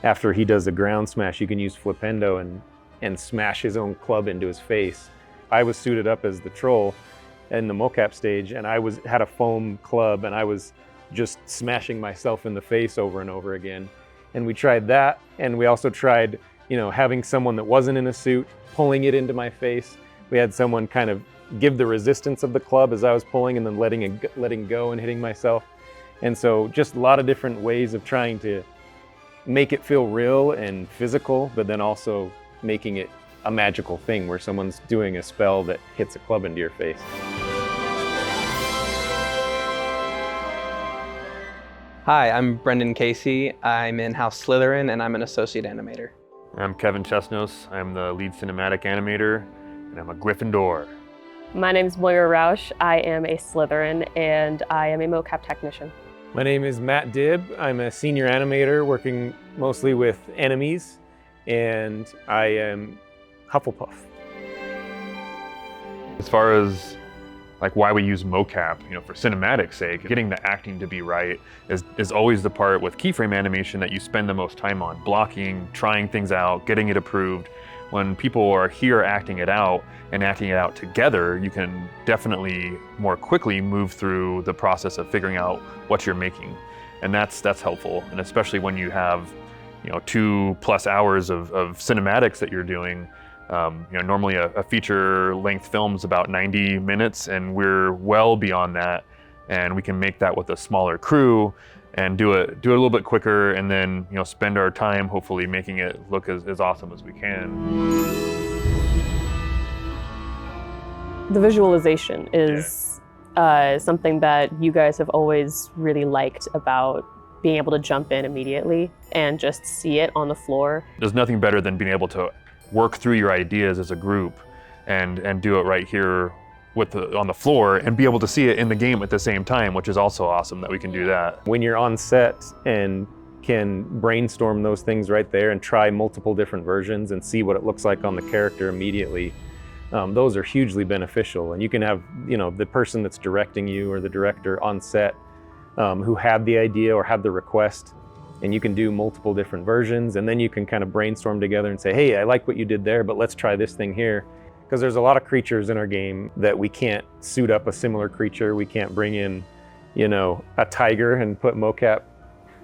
after he does a ground smash, you can use flipendo and smash his own club into his face. I was suited up as the troll in the mocap stage, and I had a foam club, and I was just smashing myself in the face over and over again. And we tried that, and we also tried, having someone that wasn't in a suit, pulling it into my face. We had someone kind of give the resistance of the club as I was pulling, and then letting go and hitting myself. And so just a lot of different ways of trying to make it feel real and physical, but then also making it a magical thing where someone's doing a spell that hits a club into your face. Hi, I'm Brendan Casey. I'm in House Slytherin, and I'm an associate animator. I'm Kevin Chesnos. I'm the lead cinematic animator, and I'm a Gryffindor. My name's Moira Rausch. I am a Slytherin, and I am a mocap technician. My name is Matt Dibb. I'm a senior animator working mostly with enemies, and I am Hufflepuff. As far as why we use mocap, for cinematic sake, getting the acting to be right is always the part with keyframe animation that you spend the most time on. Blocking, trying things out, getting it approved. When people are here acting it out and acting it out together, you can definitely more quickly move through the process of figuring out what you're making. And that's helpful. And especially when you have 2+ hours of cinematics that you're doing. Normally a feature-length film is about 90 minutes, and we're well beyond that. And we can make that with a smaller crew and do it a little bit quicker, and then spend our time hopefully making it look as awesome as we can. The visualization is something that you guys have always really liked about being able to jump in immediately and just see it on the floor. There's nothing better than being able to work through your ideas as a group and do it right here on the floor and be able to see it in the game at the same time, which is also awesome that we can do that. When you're on set and can brainstorm those things right there and try multiple different versions and see what it looks like on the character immediately, those are hugely beneficial. And you can have the person that's directing you or the director on set who had the idea or had the request, and you can do multiple different versions, and then you can kind of brainstorm together and say, hey, I like what you did there, but let's try this thing here. Because there's a lot of creatures in our game that we can't suit up a similar creature. We can't bring in, a tiger and put mocap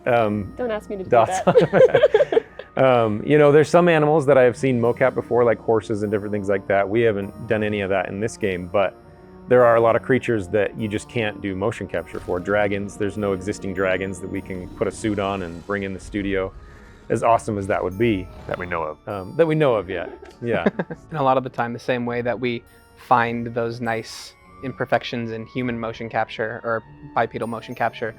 Don't ask me to do dots that. There's some animals that I have seen mocap before, like horses and different things like that. We haven't done any of that in this game, but there are a lot of creatures that you just can't do motion capture for. Dragons, there's no existing dragons that we can put a suit on and bring in the studio, as awesome as that would be. That we know of. That we know of yet, yeah. And a lot of the time, the same way that we find those nice imperfections in human motion capture or bipedal motion capture,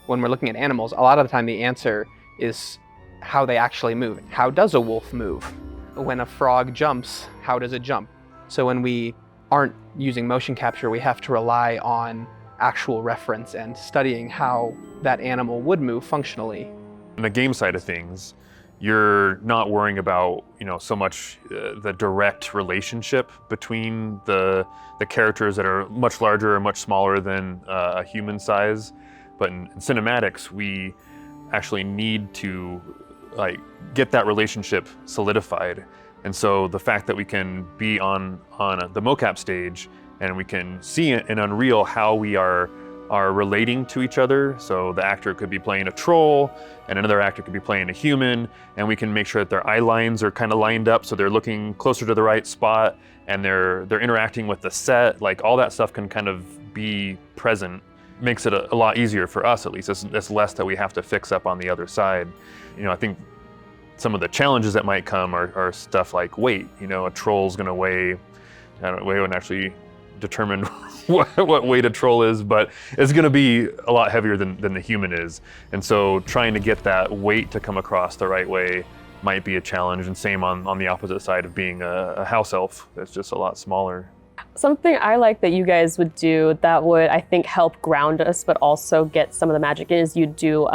when we're looking at animals, a lot of the time the answer is how they actually move. How does a wolf move? When a frog jumps, how does it jump? So when we aren't using motion capture, we have to rely on actual reference and studying how that animal would move functionally. On the game side of things, you're not worrying about so much the direct relationship between the characters that are much larger or much smaller than a human size. But in cinematics, we actually need to get that relationship solidified. And so the fact that we can be on the mocap stage and we can see in Unreal how we are relating to each other. So the actor could be playing a troll and another actor could be playing a human, and we can make sure that their eye lines are kind of lined up so they're looking closer to the right spot and they're interacting with the set. All that stuff can kind of be present. Makes it a lot easier for us, at least. It's less that we have to fix up on the other side. I think some of the challenges that might come are stuff like weight. A troll's gonna weigh, we wouldn't actually determine what weight a troll is, but it's gonna be a lot heavier than the human is. And so trying to get that weight to come across the right way might be a challenge, and same on the opposite side of being a house elf that's just a lot smaller. Something I like that you guys would do that would, I think, help ground us, but also get some of the magic in, is you'd do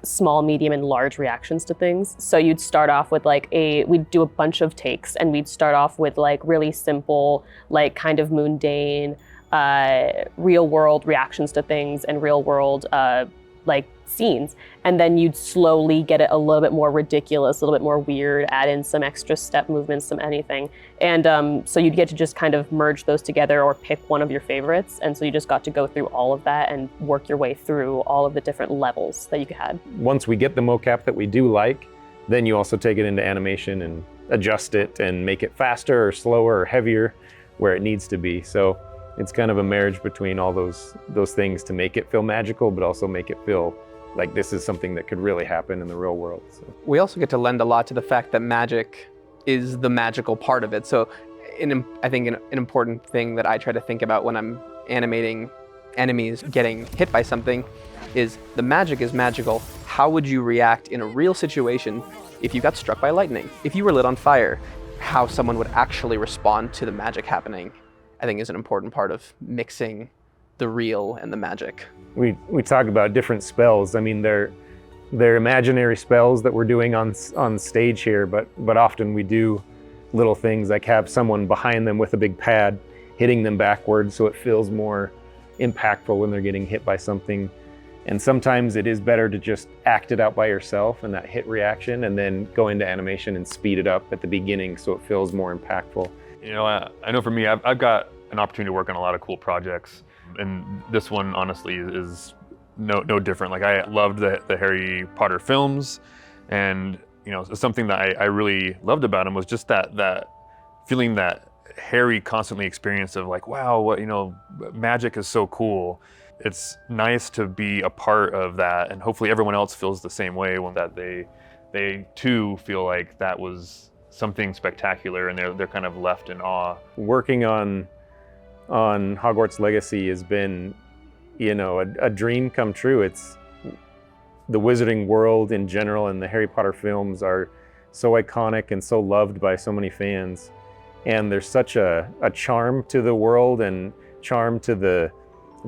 small, medium, and large reactions to things. So you'd start off with we'd do a bunch of takes, and we'd start off with really simple, kind of mundane, real world reactions to things and real world like scenes, and then you'd slowly get it a little bit more ridiculous, a little bit more weird, add in some extra step movements, some anything. And so you'd get to just kind of merge those together or pick one of your favorites. And so you just got to go through all of that and work your way through all of the different levels that you had. Once we get the mocap that we do like, then you also take it into animation and adjust it and make it faster or slower or heavier where it needs to be. So it's kind of a marriage between all those things to make it feel magical, but also make it feel like this is something that could really happen in the real world. So. We also get to lend a lot to the fact that magic is the magical part of it. So I think an important thing that I try to think about when I'm animating enemies getting hit by something is the magic is magical. How would you react in a real situation if you got struck by lightning? If you were lit on fire, how someone would actually respond to the magic happening, I think is an important part of mixing the real and the magic. We talk about different spells. I mean, they're imaginary spells that we're doing on stage here, but often we do little things like have someone behind them with a big pad hitting them backwards so it feels more impactful when they're getting hit by something. And sometimes it is better to just act it out by yourself and that hit reaction, and then go into animation and speed it up at the beginning so it feels more impactful. You know, I know for me, I've got an opportunity to work on a lot of cool projects, and this one honestly is no different. Like, I loved the Harry Potter films, and you know, something that I really loved about them was just that feeling that Harry constantly experienced of like, wow, what, you know, magic is so cool. It's nice to be a part of that, and hopefully everyone else feels the same way when that they too feel like that was something spectacular, and they're kind of left in awe. Working on Hogwarts Legacy has been, you know, a dream come true. It's the wizarding world in general, and the Harry Potter films are so iconic and so loved by so many fans. And there's such a charm to the world and charm to the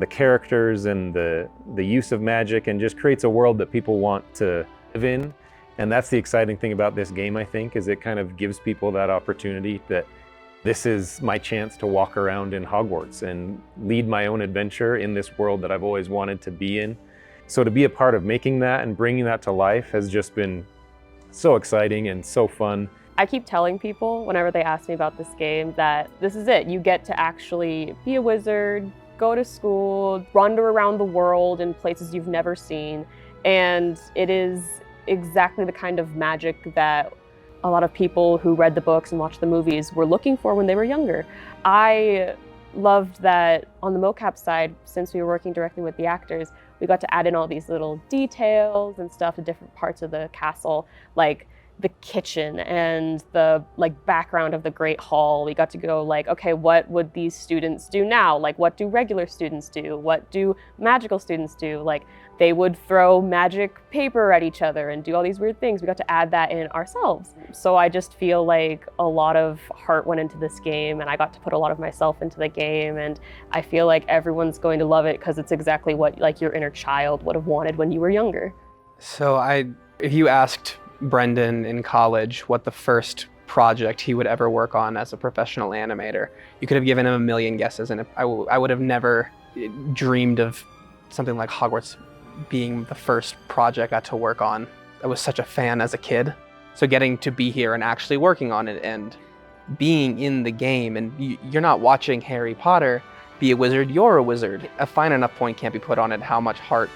characters and the use of magic, and just creates a world that people want to live in. And that's the exciting thing about this game, I think, is it kind of gives people that opportunity that this is my chance to walk around in Hogwarts and lead my own adventure in this world that I've always wanted to be in. So to be a part of making that and bringing that to life has just been so exciting and so fun. I keep telling people whenever they ask me about this game that this is it. You get to actually be a wizard, go to school, wander around the world in places you've never seen. And it is exactly the kind of magic that a lot of people who read the books and watched the movies were looking for when they were younger. I loved that on the mocap side, since we were working directly with the actors, we got to add in all these little details and stuff to different parts of the castle, like the kitchen and the background of the Great Hall. We got to go okay, what would these students do now? What do regular students do? What do magical students do? They would throw magic paper at each other and do all these weird things. We got to add that in ourselves. So I just feel like a lot of heart went into this game, and I got to put a lot of myself into the game, and I feel like everyone's going to love it because it's exactly what your inner child would have wanted when you were younger. So if you asked Brendan in college what the first project he would ever work on as a professional animator, you could have given him a million guesses, and I would have never dreamed of something like Hogwarts being the first project I got to work on. I was such a fan as a kid. So getting to be here and actually working on it and being in the game, and you're not watching Harry Potter be a wizard, you're a wizard. A fine enough point can't be put on it how much heart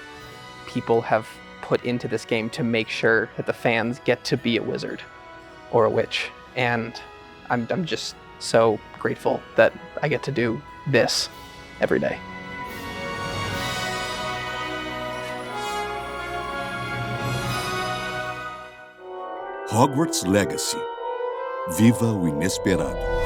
people have put into this game to make sure that the fans get to be a wizard or a witch. And I'm just so grateful that I get to do this every day. Hogwarts Legacy. Viva o inesperado.